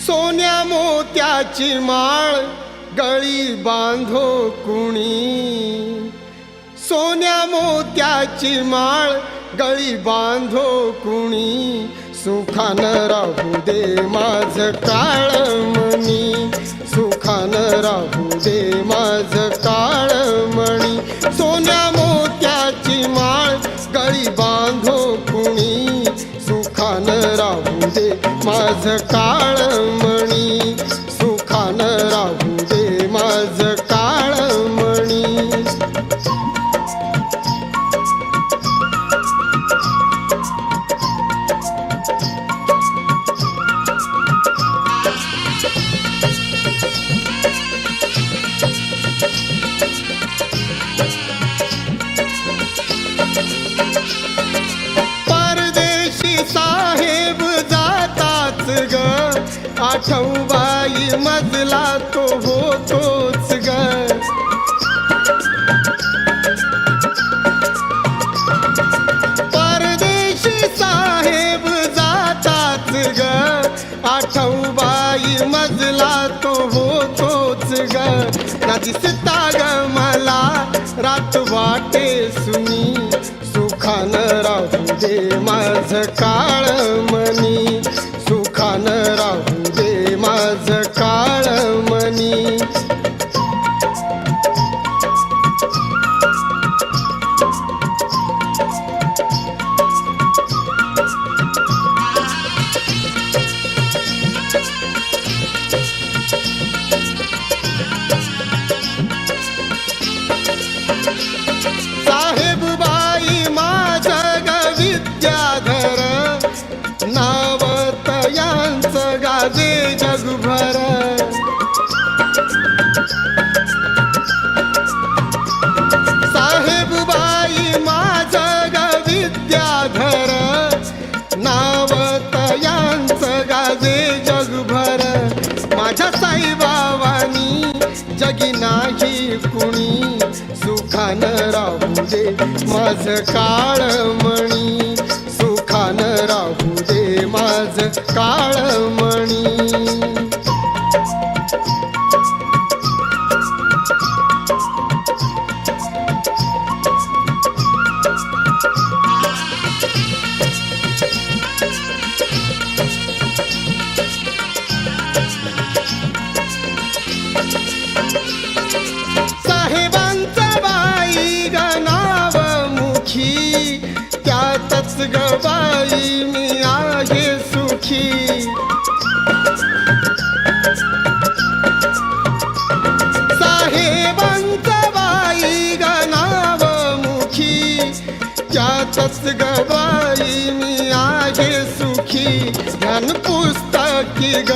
सोन्या मोत्याची माळ गळी बांधो कुणी, सोन्या मोत्याची माळ गळी बांधो कुणी, सुखानं राहू दे माझं काळमणी, सुखानं राहू दे माझं काळमणी, सोन्या मोत्याची माळ गळी बांधो कुणी, सुखानं राहू दे माझं काळमणी, सुखानं राहू दे माझं काळमणी. परदेशी साहेब जाताच ग, आठवबाई मजला तो होतोच ग. परदेशी साहेब जाताच ग, आठवबाई मजला तो होतोच ग. ना दिसता ग मला रात वाटे सुनी, सुखानं राहू दे माझं काळमणी, सुखानं राहू दे माझं काळमणी. साहेबबाई माझं ग विद्याधर, नाव तयांचं गाजे जगभर. साहेबबाई माझं ग विद्याधर, नाव तयांचं गाजे जगभर. माझ्या साईबाबांनी जगी नाही कुणी, सुखानं राहू दे माझं काळमणी, सुखानं राहू दे माझं काळमणी. साहेबांचं बाई ग नाव मुखी, त्यातच ग बाई मी आहे सुखी. साहेबांचं बाई ग नाव मुखी, त्यातच ग बाई मी आहे सुखी. ज्ञान पुस्तकी ग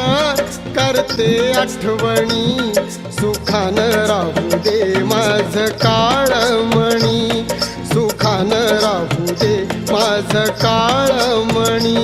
करते आठवणी, सुखानं राहू दे माझं काळमणी, सुखानं राहू दे माझं काळमणी.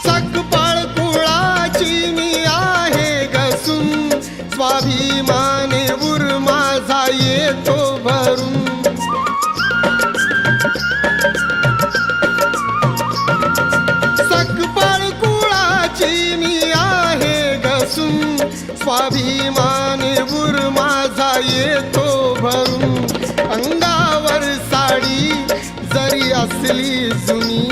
सकपाळ कुळाची मी आहे गसून, स्वाभिमाने उर माझा येतो भरून. सकपाळ कुळाची मी आहे गसून, स्वाभिमाने उर माझा येतो भरून. अंगावर साडी जरी असली जुनी,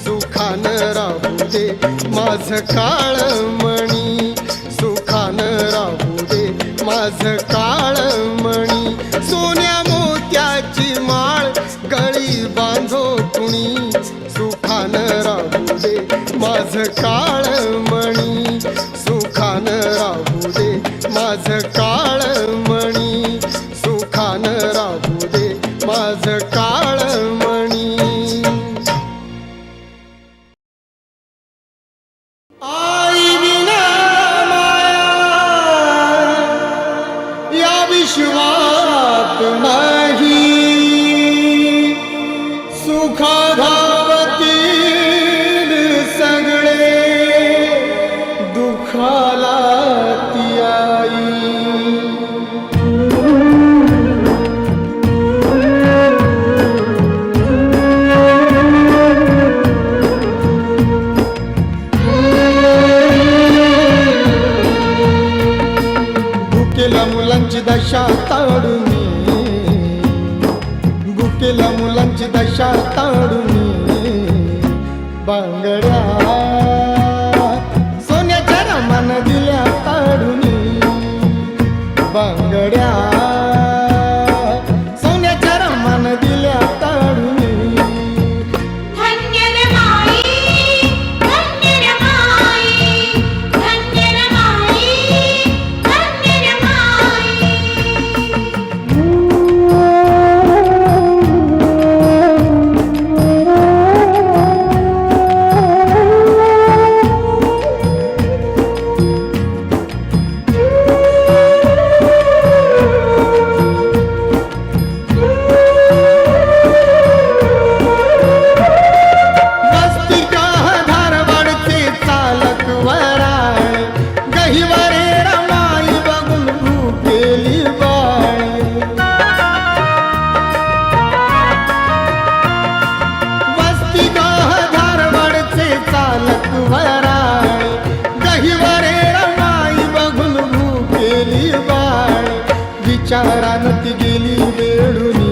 सुखानं राहू दे माझं काळमणी, सुखानं राहू दे माझं काळमणी. सोन्या मोत्याची माळ गळी बांधो कुणी, सुखानं राहू दे माझं काळमणी, सुखानं राहू दे माझं काळमणी, सुखानं राहू दे माझं काळमणी. आई विना माया या विश्वात नाही, सुखा धावती बांगड्या सोन्याच्या रमान दिल्या काढून बांगड्या सोन्याच्या रमान दिल्या काढून धन्य रे माई धन्य रे माई धन्य रे माई धन्य रे माई विचारान ती गेली वेडूनी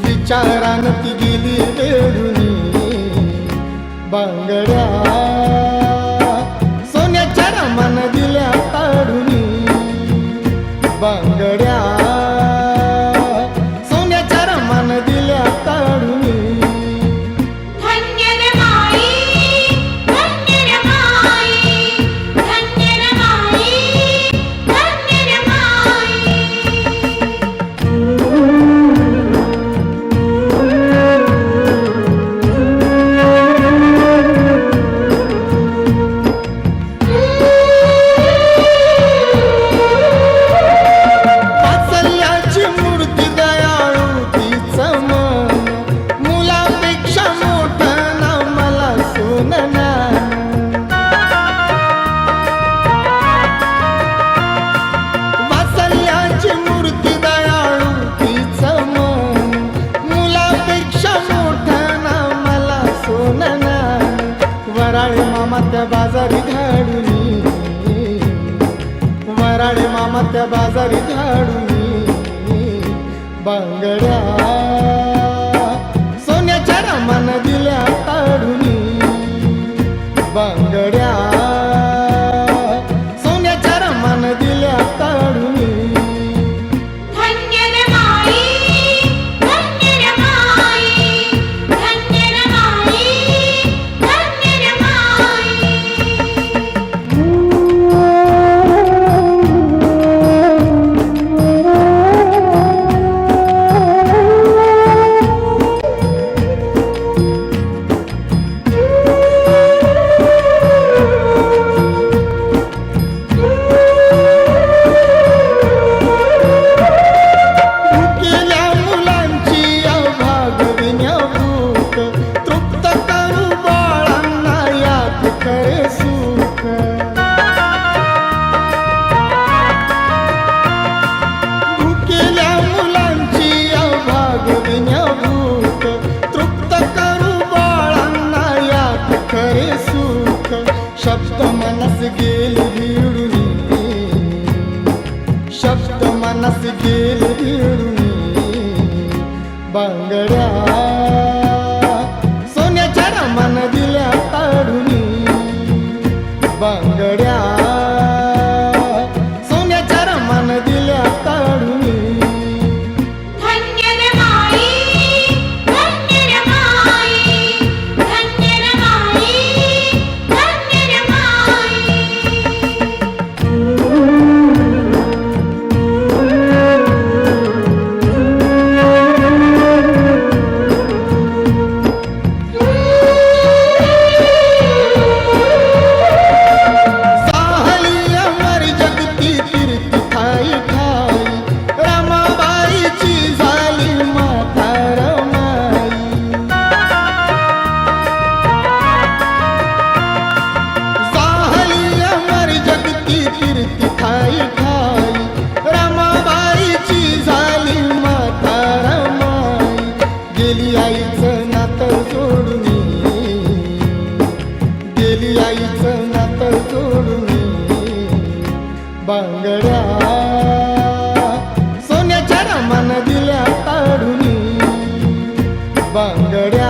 विचारान ती गेली वेडूनी बांगड्या सोन्याच्या रमान दिल्या काढूनी बांगड्या सोन्याच्या रमान दिल्या काढूनी धन्य रे माई धन्य रे माई धन्य रे माई धन्य रे माई वात्सल्याची मूर्ती दयाळू तीच मन मुलापेक्षा मोठं ना मला सोनना वात्सल्याची मूर्ती दयाळू तीच मन मुलापेक्षा मोठं ना मला सोनना वराळे मामा त्या बाजारी धाडूनी वराळे मामा त्या बाजारी धाडूनी बांगड्या सोन्याच्या रमान दिल्या काढूनी बांगड्या सोन्याच्या रमान दिल्या काढूनी धन्य रे माई धन्य रे माई धन्य रे माई धन्य रे माई भुकेल्या मुलांची अभागविण्या भूक तृप्त करू बाळांना यात करे सुख भुकेल्या मुलांची अभागविण्या भूक तृप्त करू बाळांना यात खरे सुख शब्द मनस गेली भिडूनी शब्द मनस गेली भिडूनी बांगड्या सोन्याच्या रमान दिल्या काढूनी बांगड्या सोन्याच्या रमान दिल्या काढूनी धन्य रे माई धन्य रे माई धन्य रे माई धन्य रे माई साहली अमर जगती कीर्ती ठाई ठाई रमाबाईची झाली माता रमाई साहली अमर जगती कीर्ती ठाई ठाई रमाबाईची झाली माता रमाई गेली आईचं नातं सोडूनी गेली आईचं नातं सोडूनी बांगड्या सोन्याच्या रमान दिल्या काढूनी बांगड्या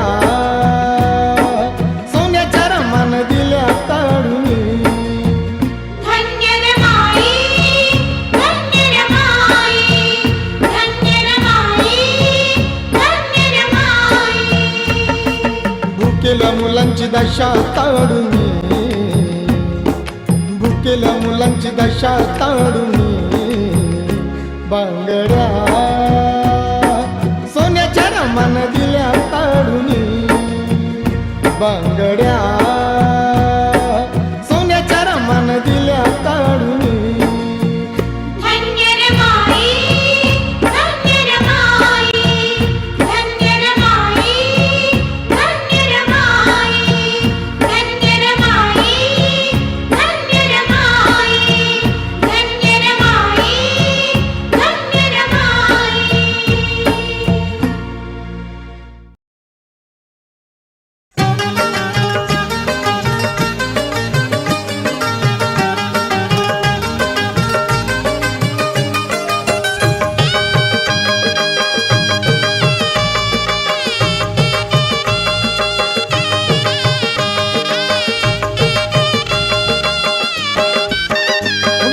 भुकेल्या मुलांची दशा ताडून, भुकेल्या मुलांची दशा ताडून, बांगड्या सोन्याच्या रमान दिल्या ताडून, बांगड्या सोन्याच्या रमान दिल्या ताडून. धन्य रे माई, धन्य रे माई, धन्य रे माई, धन्य रे माई, धन्य रे माई, धन्य रे माई, धन्य रे माई, धन्य रे माई.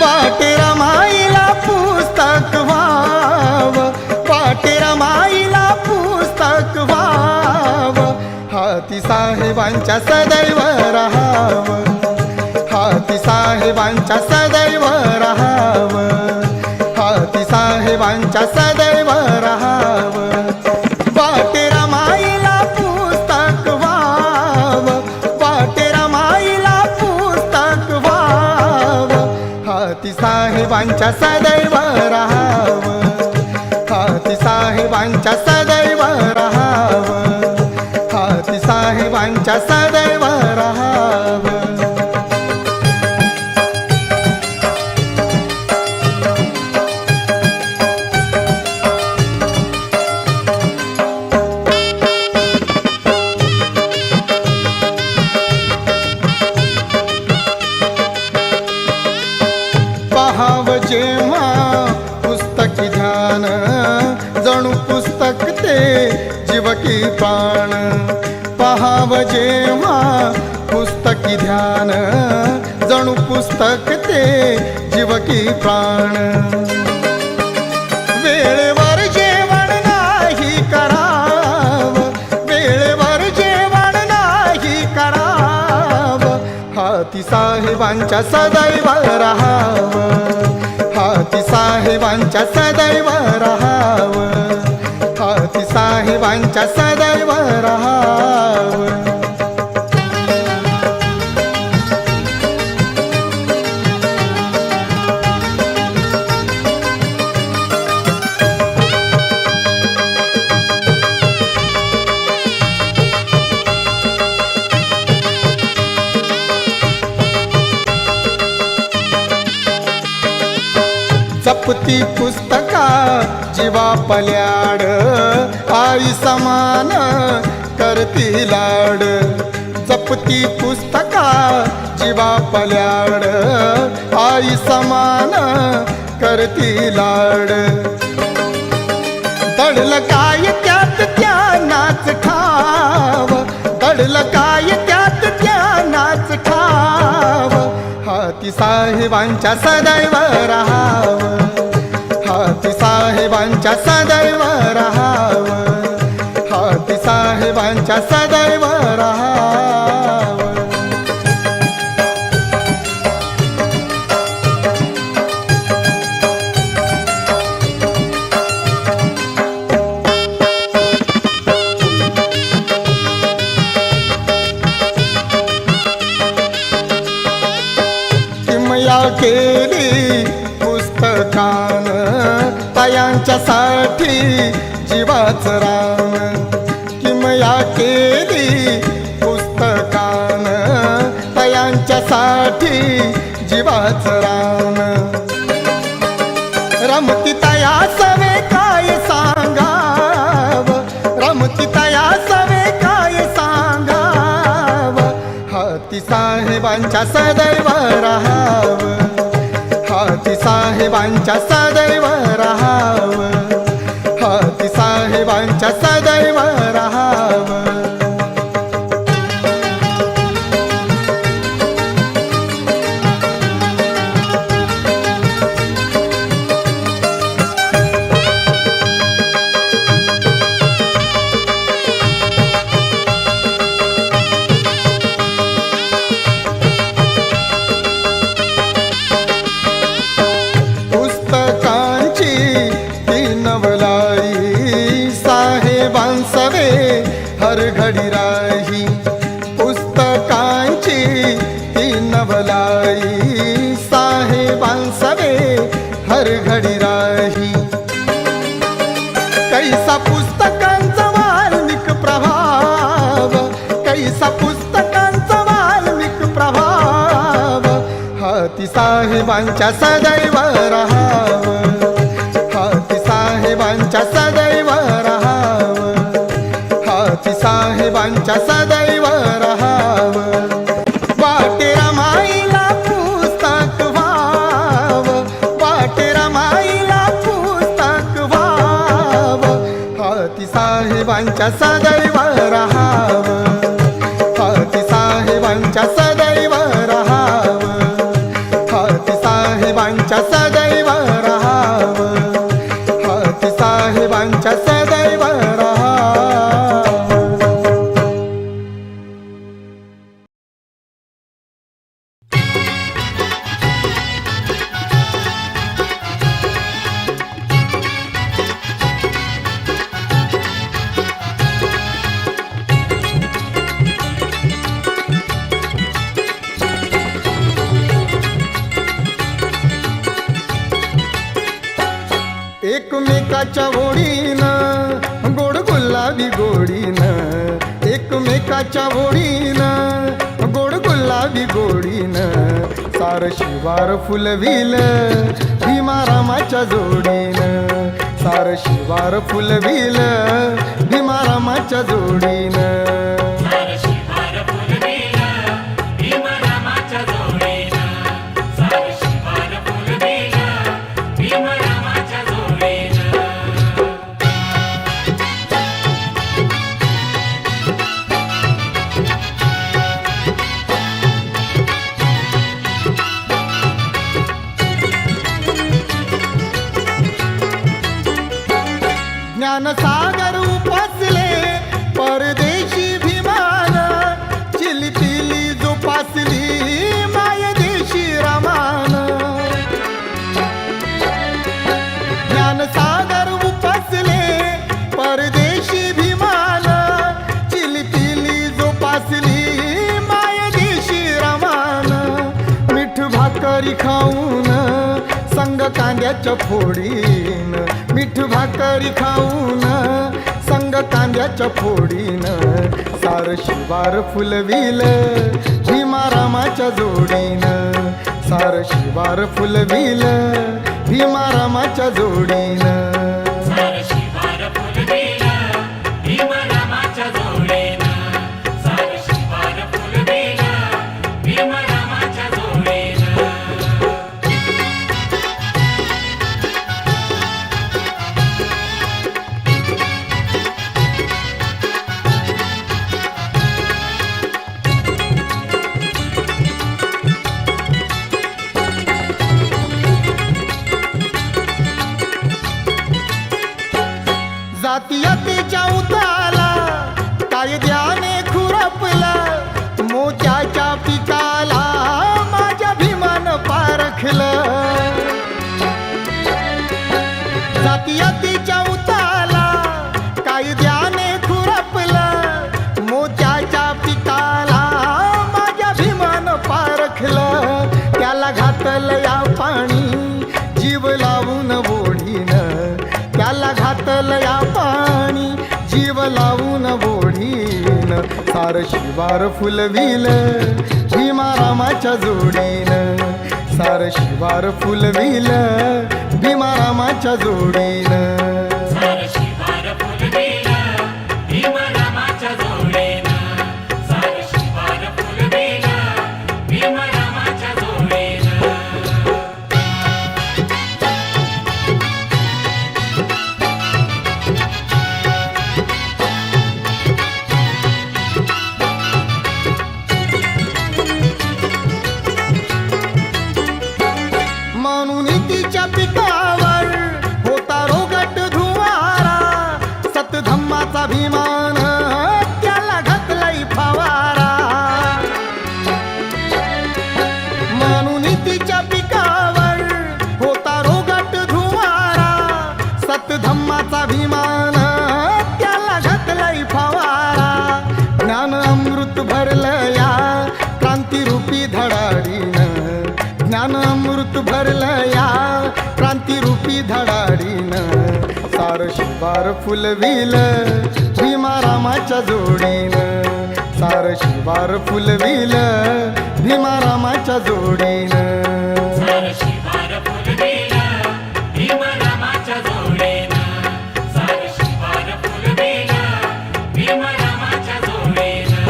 वाटेरा माईला पुस्तक व्हाव, वाटेरा माईला पुस्तक व्हाव, हाती साहेबांच्या सदैव राहाव, हाती साहेबांच्या सदैव राहाव, हाती साहेबांच्या सदैव राहाव. वाटेरा माईला पुस्तक व्हाव, वाटेरा माईला पुस्तक व्हाव, हाती साहेबांच्या सदैव राहाव, हाती साहेबांच्या सदैव राहाव, हाती साहेबांच्या सदैव राहाव. पहाव जेव्हा पुस्तकी ध्यान, जणू पुस्तक ते जीव की प्राण. पहाव जेव्हा पुस्तकी ध्यान, जणू पुस्तक ते जीव की प्राण. वेळेवर जेवण नाही कराव, वेळेवर जेवण नाही कराव, हाती साहेबांच्या सदैव राहाव, हाती साहेबांच्या सदैव राहाव, हाती साहेबांच्या सदैव राहाव. जपती पुस्तका जीवा पल्याड, आई समान करती लाड. जपती पुस्तका जीवा पल्याड, आई समान करती लाड. दडलं काय त्यात ज्ञानाच ठाव, दडलं काय त्यात ज्ञानाच ठाव, हाती साहेबांच्या सदैव राहाव, हाती साहेबांच्या सदैव राहाव, हाती साहेबांच्या सदैव राहाव. किमया केली पुस्तकान, तयांच्यासाठी जीवाचं रान. किमया केली पुस्तकान, तयांच्यासाठी जीवाचं रान. रमती तया सवे काय सांगाव, रमती तया सवे काय सांगाव, हाती साहेबांच्या सदैव राहाव, हाती साहेबांच्या सदैव राहाव, हाती साहेबांच्या सदैव राहाव. राही पुस्तकांची ती नवलाई साहेबांसवे हर घडी राही कैसा पुस्तकांचा वाल्मिक प्रभाव कैसा पुस्तकांचा वाल्मिक प्रभाव हाती साहेबांच्या सदैव राहाव हाती साहेबांच्या सदैव राहाव हाती साहेबांच्या सदैव राहाव वाटे रमाईला पुस्तक व्हाव वाटे रमाईला पुस्तक व्हाव हाती साहेबांच्या सदैव राहाव हाती साहेबांच्या सदैव राहाव हाती साहेबांच्या सदैव राहाव हाती साहेबांच्या सदैव राहाव एकमेकाच्या ओढीनं गोड गुलाबी गोडीनं एकमेकाच्या ओढीनं गोड गुलाबी गोडीनं सार शिवार फुलविलं भीमारामाच्या जोडीनं सार शिवार फुलविलं भीमारामाच्या जोडीनं ज्ञानसागर उपासले परदेशी भीमान चिलिपिली जोपासली मायदेशी रमान ज्ञानसागर उपासले परदेशी भीमान चिलिपिली जोपासली मायदेशी रमान मिठ भाकरी खाऊन संग कांद्याच्या फोडीन मिठ भाकरी खाऊन संग कांद्याच्या फोडीन सार शिवार फुलविलं भीमारामाच्या जोडीनं सार शिवार फुलविलं भीमारामाच्या जोडीनं जातीयतेच्या उताला कायद्याने खुरपला मोत्याच्या पिकाला माझ्या भीमान पारखलं जातीयतेच्या उताला कायद्याने खुरपला मोत्याच्या पिकाला माझ्या भीमान पारखलं त्याला घातलं या पाणी जीव लावून ओढीनं त्याला घातलं या पाणी जीव लावून ओढीन सार शिवार फुलविलं भीमारामाच्या जोडीनं सार शिवार फुलविलं भीमारामाच्या जोडीनं म्हणून तिच्या पिकावर होता रोगट धूळ अमृत भरलं या क्रांतिरूपी धडाडीनं, ज्ञान अमृत भरलं या क्रांतिरूपी धडाडीनं, सार शिवार फुलविलं भीमारामाच्या जोडीनं, सार शिवार फुलविलं भीमारामाच्या जोडीनं. सार शिवार फुलविलं भीमरामाच्या जोडीनं, सार शिवार फुलविलं भीमरामाच्या जोडीनं.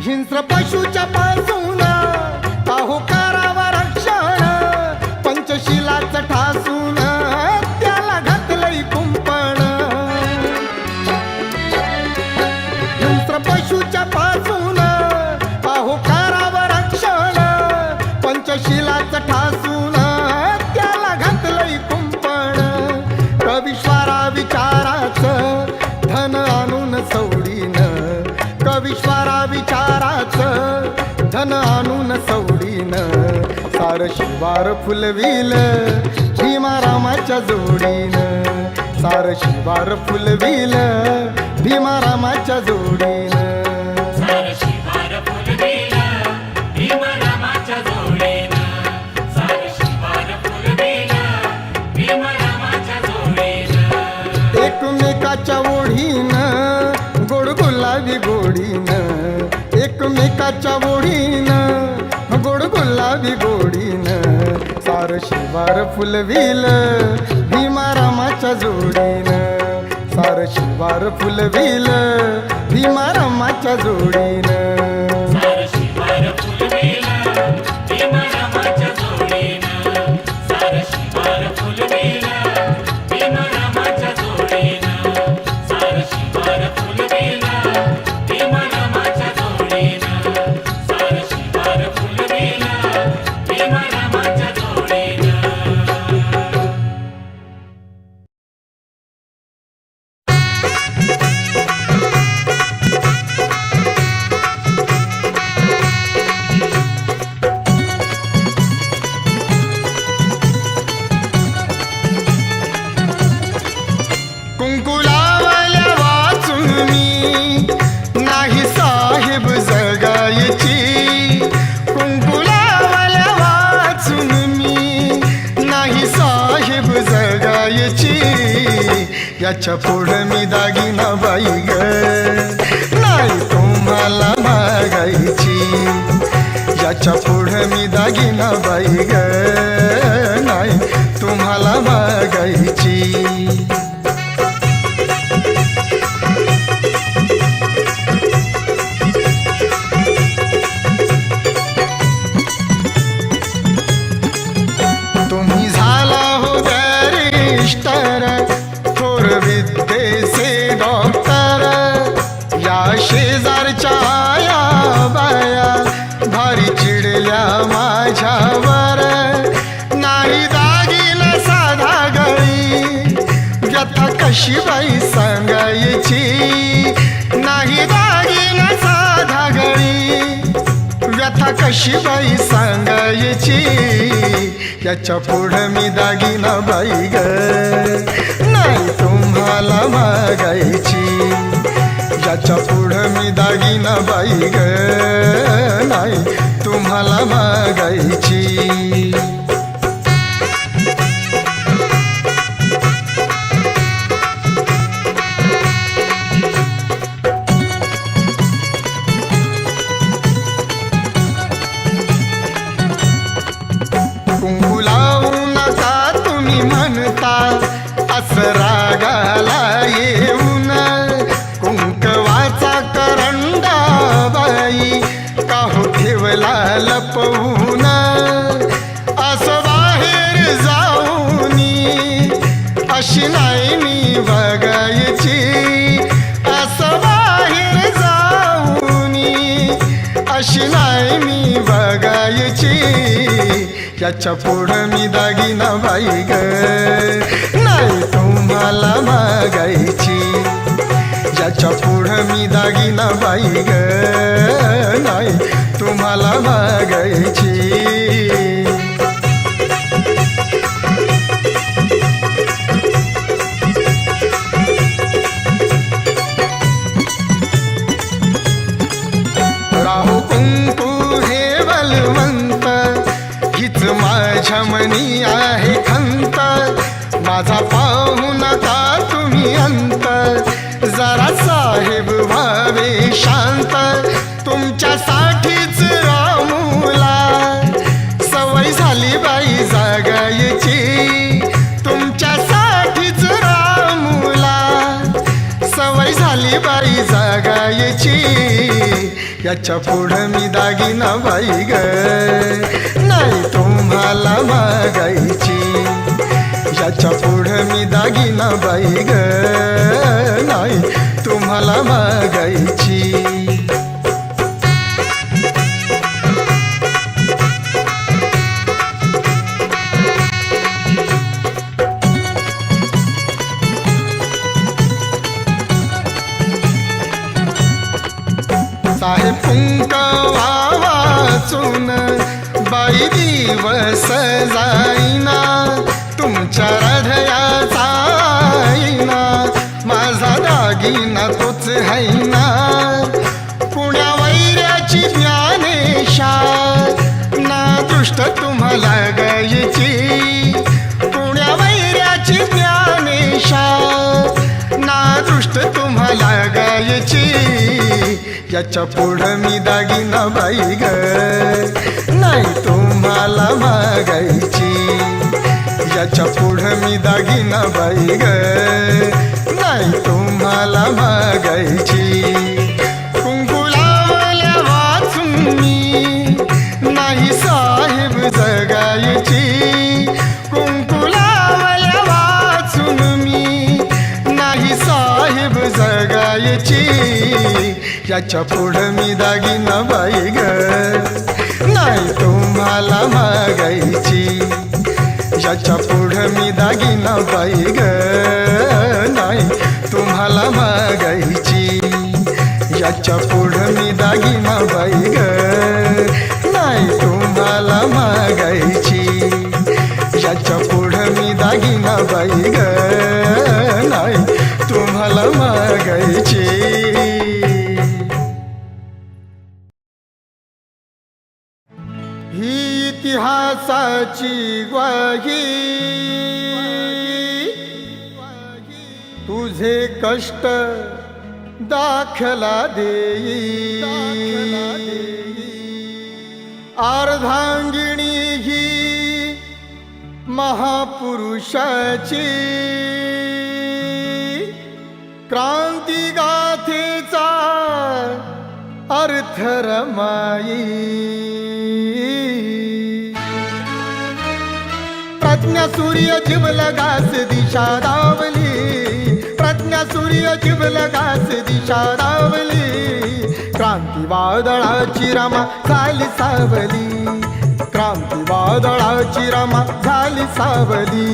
हिंस्र पशूच्या पासून पाहू करावा रक्षण, पंचशिलाचं ठासून त्याला घातलंय कुंपण. हिंस्र पशूच्या पासून पाहू करावा रक्षण, पंचशिलाचं ठासून त्याला घातलंय कुंपण. कविश्वारा विचाराचं धन आणून सवडीनं, कविश्वारा विचाराचं धन आणून सवडीनं, सार शिवार फुलविलं भीमारामाच्या जोडीनं, सार शिवार फुलविलं भीमारामाच्या जोडीनं. सार शिवार फुलविलं भीमरामाच्या जोडीनं, सार शिवार फुलविलं भीमरामाच्या जोडीनं. एकमेकाच्या ओढीनं गोड गुलाबी गोडीनं, एकमेकाच्या ओढीनं गोड गुलाबी गोडीनं, सार शिवार फुलविलं भीमारामाच्या जोडीनं, सार शिवार फुलविलं भीमारामाच्या जोडीनं. सार शिवार फुलविलं भीमरामाच्या जोडीनं, सार शिवार फुलविलं भीमरामाच्या जोडीनं, सार शिवार फुलविलं भीमरामाच्या जोडीनं, सार शिवार फुलविलं भीमरामाच्या जोडीनं. कुंकुलावल्या वाचून मी नाही साहेब जगायची, कुंकुलावल्या वाचून मी नाही साहेब जगायची, याच्या पुढं मी दागिना बाई ग नाही तुम्हाला मागायची, याच्या पुढं मी दागिना बाई ग नाही तुम्हाला मागायची. तुम्ही झाला हो बॅरिस्टर, थोर विद्येचे डॉक्टर, या शेजारच्या आया बाया भारी चिडल्या माझ्यावर, नाही दागिना साधा गळी व्यथा कशी बाई सांगायची, नाही दागिना साधा गळी व्यथा कशी बाई सांगायची, याच्या पुढं मी दागिना बाई ग नाही तुम्हाला मागायची, याच्या पुढं मी दागिना बाई ग नाही तुम्हाला मागायची. कुंकू लावू नका तुम्ही म्हणता असं रागाला येऊन, कुंकवाचा करंडा बाई का हो ठेवला लपवून, असं बाहेर जाऊनी अशी नाही मी बघायची, असं बाहेर जाऊनी अशी नाही मी बघायची, याच्या पुढं मी दागिना बाई ग नाही नाही तुम्हाला मागायची. ज्याच्या पुढं मी दागिना बाई ग, नाही तुम्हाला मागायची. राहू कुंकू हे बलवंत, हीच माझ्या मनी आहे खंत. माझा पाहू नका तुम्ही अंत, जरा साहेब व्हावे शांत. तुमच्यासाठीच रामूला सवय झाली बाई जागायची. तुमच्यासाठीच रामूला सवय झाली बाई जागायची. याच्या पुढं मी दागिना बाई ग, नाही तुम्हाला मागायची. याच्या पुढं मी दागिना बाई ग, नाही तुम्हाला मागायची. साहेब कुंकवा वाचून बाई दिवस जाईना. तुमच्या हृदयाचा आईना माझा दागिना तोच हैना. पुण्या वैऱ्याची ज्ञानेशा ना दृष्ट तुम्हाला गायची. पुण्या वैऱ्याची ज्ञानेशा ना दृष्ट तुम्हाला गायची. याच्या पुढं मी दागिना बाई ग, नाही तुम्हाला मागायची. याच्या पुढं मी दागिना बाई ग, नाही तुम्हाला मागायची. कुंकू लावल्या वाचून मी नाही साहेब जगायची. कुंकू लावल्या वाचून मी नाही साहेब जगायची. याच्या पुढं मी दागिना बाई ग, नाही तुम्हाला मागायची. याच्या पुढं मी दागिना बाई ग, नाही तुम्हाला मागायची. याच्या पुढं मी दागिना बाई ग, नाही तुम्हाला मागायची. याच्या पुढं मी दागिना बाई ग, नाही तुम्हाला मागायची. ही इतिहासाची ग्वाही, तुझे कष्ट दाखला देई. अर्धांगिणी ही महापुरुषाची, क्रांती गाथेचा अर्थ रमाई. प्रज्ञा सूर्य जिवलगास दिशा दावली. प्रज्ञा सूर्य जिवलगास दिशा दावली. क्रांती वादळाची रमा झाली सावली. क्रांती वादळाची रमा झाली सावली.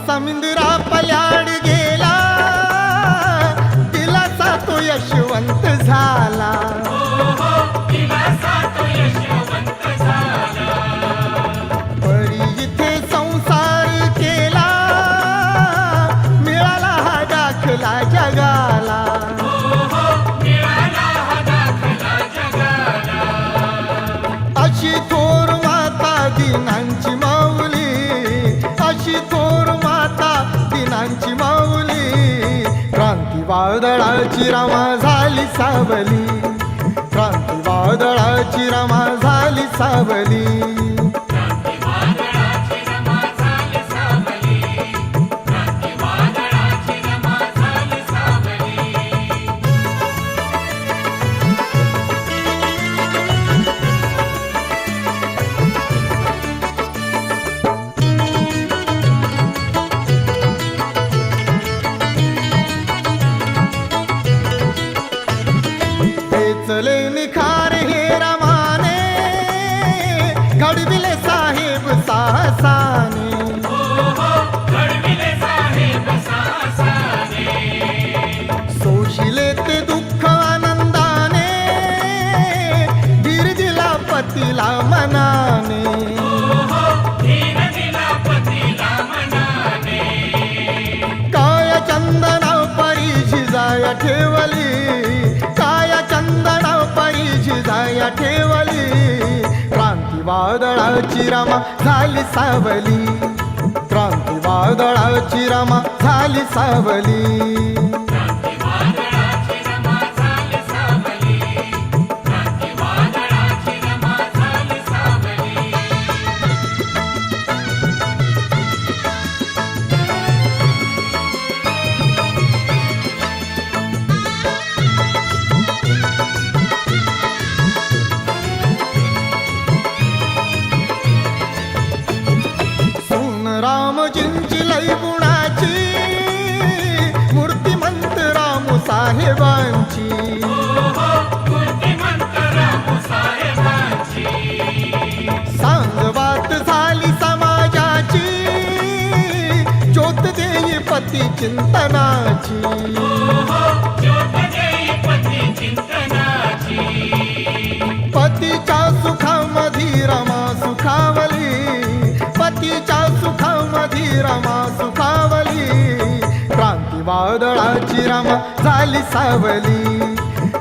समुद्रा पल्याड गेला, दिलासा तो यशवंत झाला. परी इथे संसार केला, मिळाला हा दाखला जगाला. अशी थोर माता दिनांची माऊली. अशी थोर माता दिनांची माऊली. क्रांती वादळाची रमा झाली सावली. क्रांती वादळाची रमा झाली सावली. दिसले निखार हे रमाने, घडविले साहेब साहसाने. घडविले साहेब साहसाने. सोशिले ते दुःख आनंदाने, धीर दिला पतीला मनाने. धीर दिला पतीला मनाने. काय चंदना परी झिजाया ठेवली, काय चंदना परी झिजाया ठेवली. क्रांती वादळाची रमा झाली सावली, क्रांती वादळाची रमा झाली सावली. क्रांती वादळाची रमा झाली सावली. क्रांती वादळाची रमा झाली सावली. सून रामजींची लई गुणाची, मूर्तिमंत राम साहेबांची. मूर्तिमंत राम साहेबांची. सांगवात झाली समाजाची, ज्योत देई पती चिंतनाची. ज्योत देई पती चिंतनाची. पतीच्या सुखामधी रमा सुखावली, पतीच्या सुखामधी रमा सुखावली. क्रांती वादळाची रमा झाली सावली,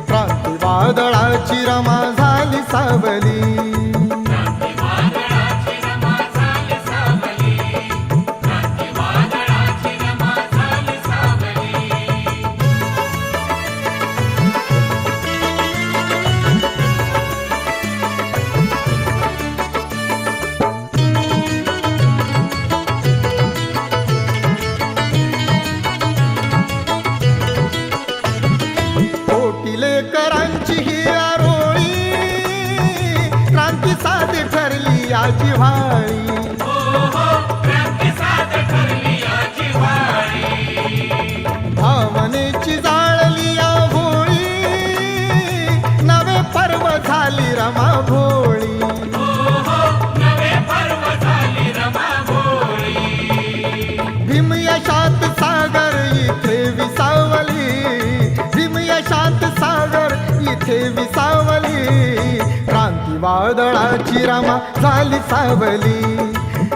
क्रांती वादळाची रमा झाली सावली. क्रांती वादळाची रमा झाली सावली. क्रांती वादळाची रमा झाली सावली. कोटिलेकरांची ही आरोळी, क्रांती साध ठरली आजी व्हाळी. क्रांती साध ठरली आजी व्हाळी. भावनेची जाळली या भोळी, नवे पर्व झाली रमा भोळी. नवे पर्व झाली रमा भोळी. भीम यशात सागर इथे विसावली, भीम यशात सागर इथे विसावली. क्रांती वादळाची रमा झाली सावली,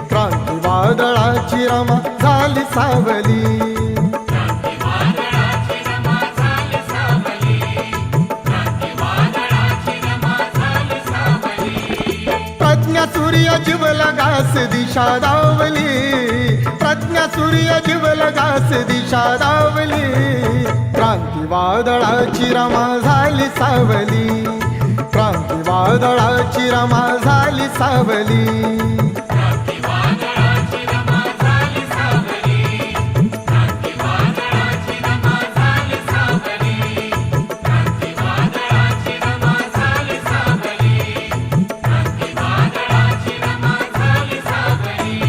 क्रांती वादळाची रमा झाली सावली. क्रांती वादळाची रमा झाली सावली. क्रांती वादळाची रमा झाली सावली. प्रज्ञा सूर्य जीवलगास दिशा दावली, प्रज्ञा सूर्य जीवलगास दिशा दावली. क्रांती वादळाची रमा झाली सावली, क्रांती वादळाची रमा झाली सावली. क्रांती वादळाची रमा झाली सावली. क्रांती वादळाची रमा झाली सावली. क्रांती वादळाची रमा झाली सावली. क्रांती वादळाची रमा झाली सावली.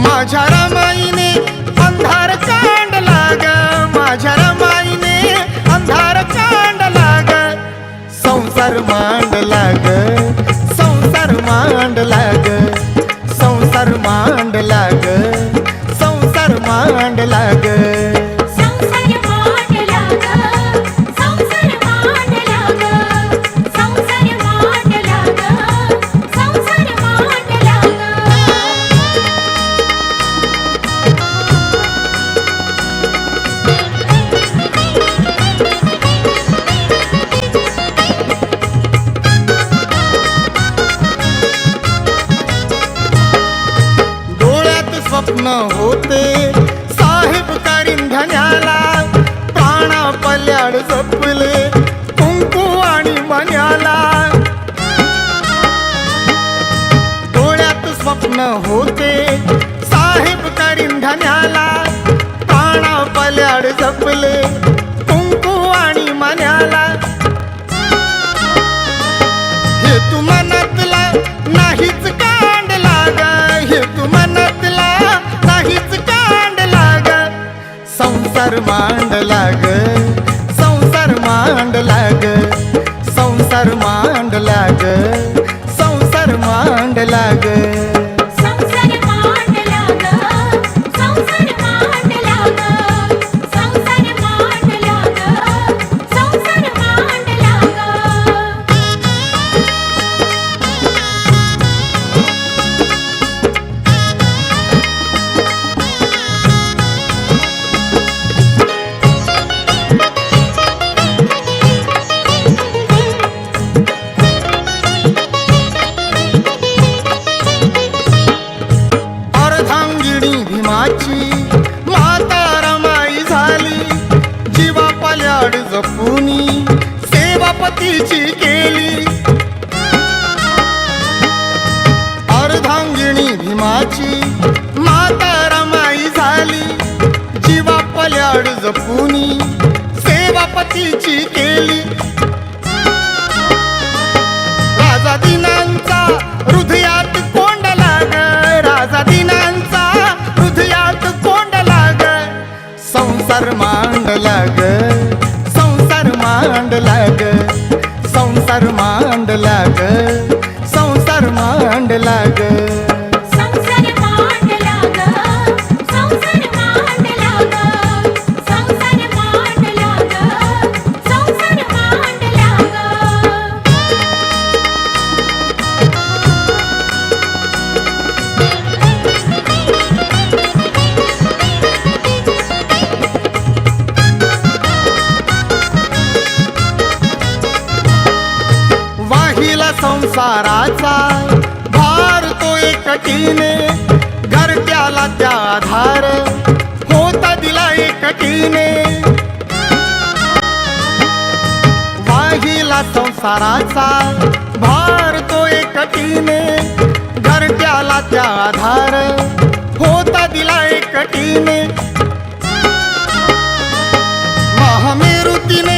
माझ्या रमाईने अंधार कांडला ग, माझ्या रमाईने अंधार कांडला ग. संसार मांडला ग, संसार मांडला ग, संसार मांडला ग, संसार मांडला ग. संसार मांडला ग, संसार मांडला ग, संसार मांडला ग, संसार मांडला ग. डोळ्यात स्वप्न होते साहेब कारिंधण्याला, प्राणा पल्याड जपले कुंकू आणि मन्याला. डोळ्यात स्वप्न स्वप्न होते साहेब करीन धन्याला, प्राणा पल्याड जपले कुंकू आणि मन्याला. हे तू मनातला नाहीच कांड लाग, हे तू मनातला नाहीच कांड लाग. संसार मांडला ग, संसार मांडला ग, संसार मांडला ग, संसार मांडला ग. संसार मांडला ग, संसार मांडला ग, संसार मांडला ग, संसार मांडला ग. अर्धांगिणी भीमाची माता रमाई झाली, जीवा पल्याड जपुनी सेवापतीची केली. अर्धांगिणी भीमाची माता रमाई झाली, जीवा पल्याड जपुनी सेवापतीची केली. राजा दिनांचा हृदयात कोंड लाग, राजा दिनांचा हृदयात कोंड लाग. संसार मांडला ग, संसार मांडला ग, संसार मांडला ग, संसार मांडला ग. संसार मांडला ग, संसार मांडला ग, संसार मांडला ग, संसार मांडला ग. वाहिला संसाराचा भार तो एकटीने, घरट्याला त्या आधार होता दिला एकटीने. वाहिला संसाराचा भार तो एकटीने, घरट्याला त्या आधार होता दिला एकटीने. महामेरुतीने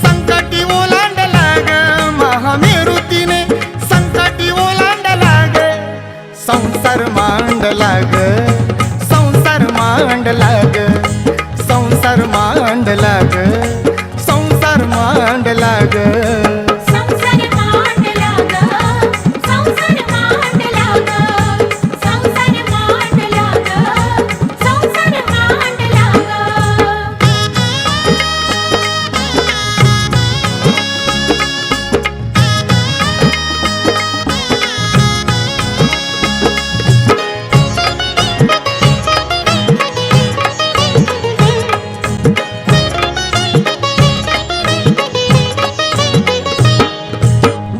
संकटी ओलांडला ग, महामेरुतीने संकटी ओलांडला ग. संसार मांडला ग, संसार मांडला ग, संसार मांडला ग, संसार मांडला ग. संसार मांडला ग, संसार मांडला ग, संसार मांडला ग, संसार मांडला ग.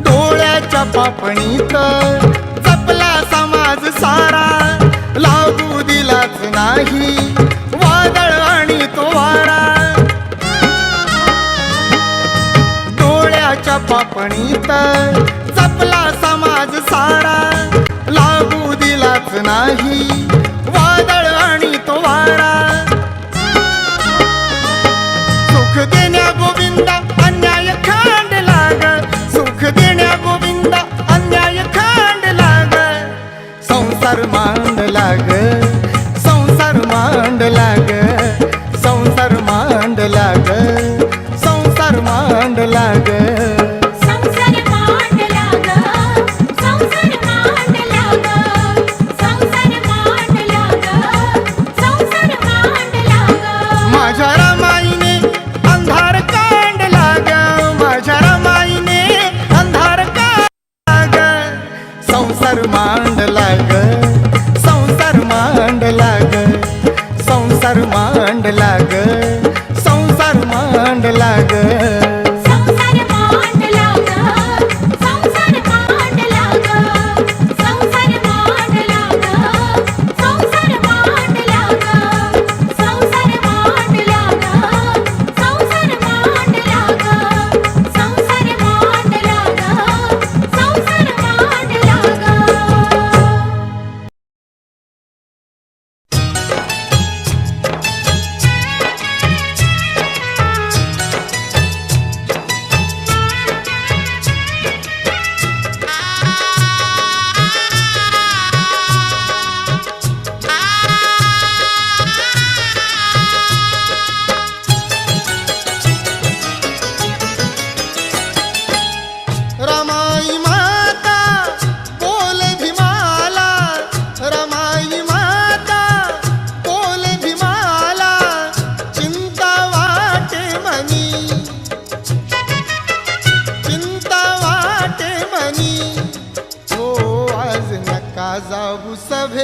डोळ्याच्या पापणीत जपला समाज सारा, लागू दिलाच नाही वादळ आणि तो वारा. डोळ्याच्या पापणीत जपला समाज सारा, लागू दिलाच नाही वादळ आणि तो वारा. सुख देण्या गोविंदा अन्याय खांड लाग, सुख देण्या गोविंदा अन्याय खांड लाग. संसार मांडला ग, संसार मांडला ग, संसार मांडला ग, संसार मांडला ग. संसार मांडला ग, संसार मांडला ग, संसार मांडला ग, संसार मांडला ग. माझ्या रमाईने अंधार कांडला ग, माझ्या रमाईने अंधार कांडला ग. संसार मांडला ग, संसार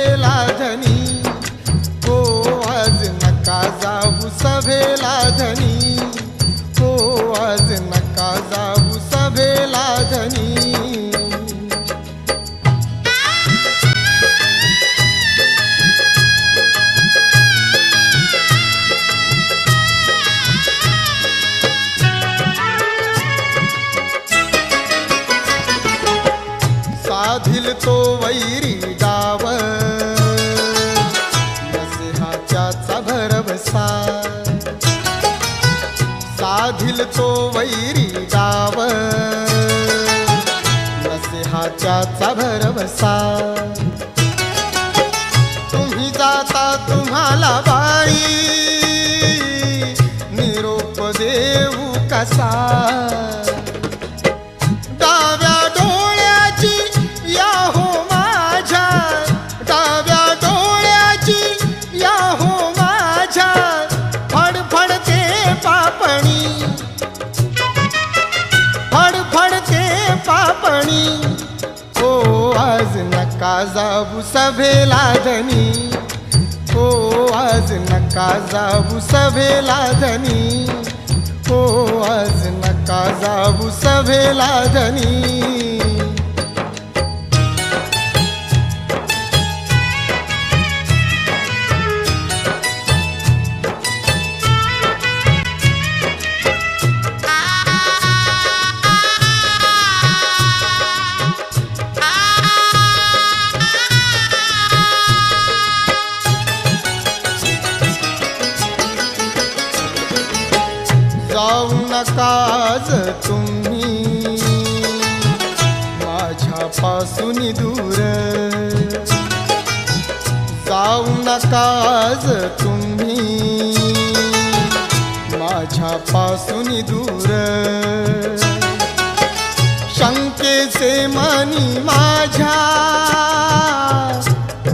सभेला धनी, हो आज नका जाऊ सभेला धनी, हो आज नका जाऊ सभेला धनी. साधिल तो वैरी डाव, नसिहाच्याचा भरवसा. साधिल तो वैरी डाव, नसिहाच्याचा भरवसा. तुम्ही जाता तुम्हाला बाई, निरोप देऊ कसा. डाव्या डोळ्याची या हो माझ्या, डाव्या डोळ्याची या हो माझ्या, फडफडते पापणी, फडफडते पापणी. हो आज नका जाऊ सभेला धनी, हो आज नका जाऊ सभेला धनी, हो आज नका जाऊ सभेला धनी. जाऊ नकाज तुम्ही माझ्यापासून दूर, जाऊ नकाज तुम्ही माझ्यापासून दूर. शंकेचे मनी माझ्या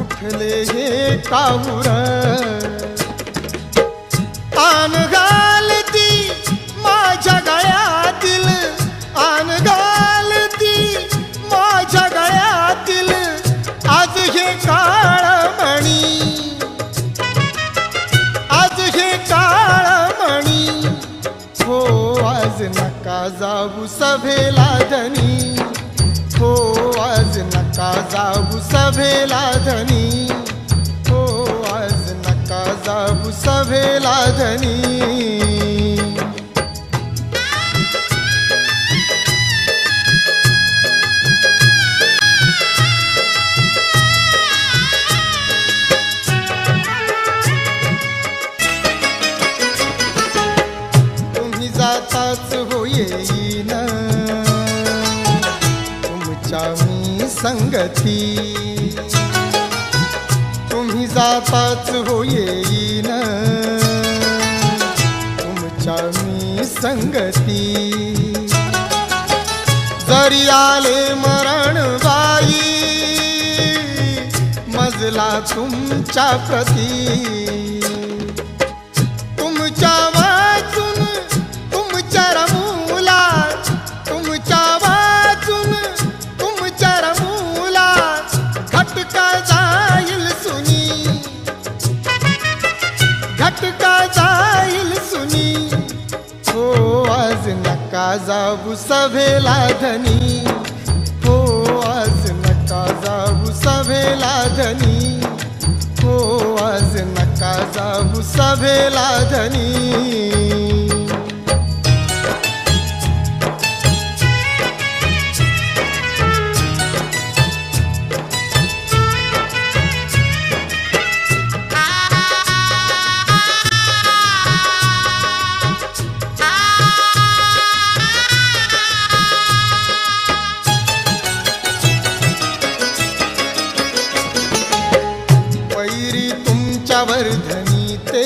उठले हे काहुर. आन घालती माझ्या गळ्यातील, आन घालती माझ्या गळ्यातील, आज हे काळमणी, आज हे काळमणी. हो आज नका जाऊ सभेला धनी, हो आज नका जाऊ सभेला धनी, हो आज नका जाऊ सभेला धनी. तुम्ही जाताच हो येईन तुमच्या मी संगती, तुम्ही जाताच हो येईन तुमच्या मी संगती. जरी आले मरण बाई, मजला तुमच्या प्रती. तुमच्या वाचून तुमच्या रमूला, तुमच्या वाचून तुमच्या रमूला, घटका जाईल सुनी, घटका जाईल सुनी. हो आज नका जाऊ सभेला धनी, हो आज नका जाऊ सभेला धनी, हो आज नका जाऊ सभेला धनी. वैरी तुमच्यावर धनी ते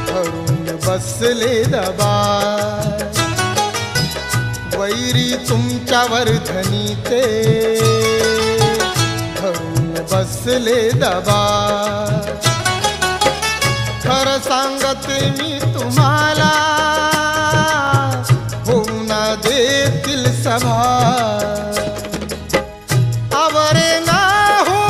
धरून बसले दबा, वैरी तुमच्यावर धनी ते धरून बसले दबा. खरं सांगते मी तुम्हाला, होऊ ना देतील सभा. आवरे ना हो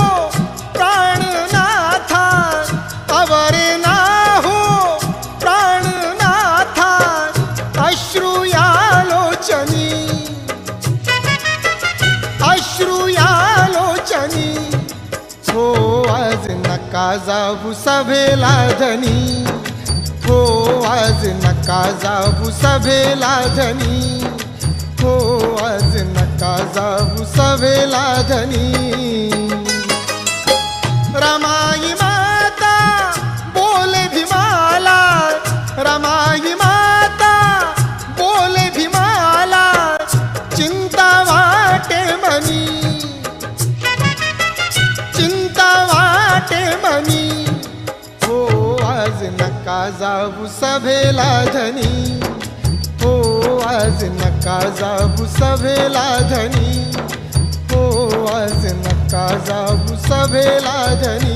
नका जाऊ सभेला धनी, हो आज नका जाऊ सभेला धनी, हो आज नका जाऊ सभेला धनी. रमाई माता बोले भीमाला, रमाई माता बोले भीमाला, चिंता वाटे मनी, चिंता वाटे मनी, हो आज नका जाऊ सभेला धनी, हो आज नका जाऊ सभेला धनी, हो आज नका जाऊ सभेला धनी.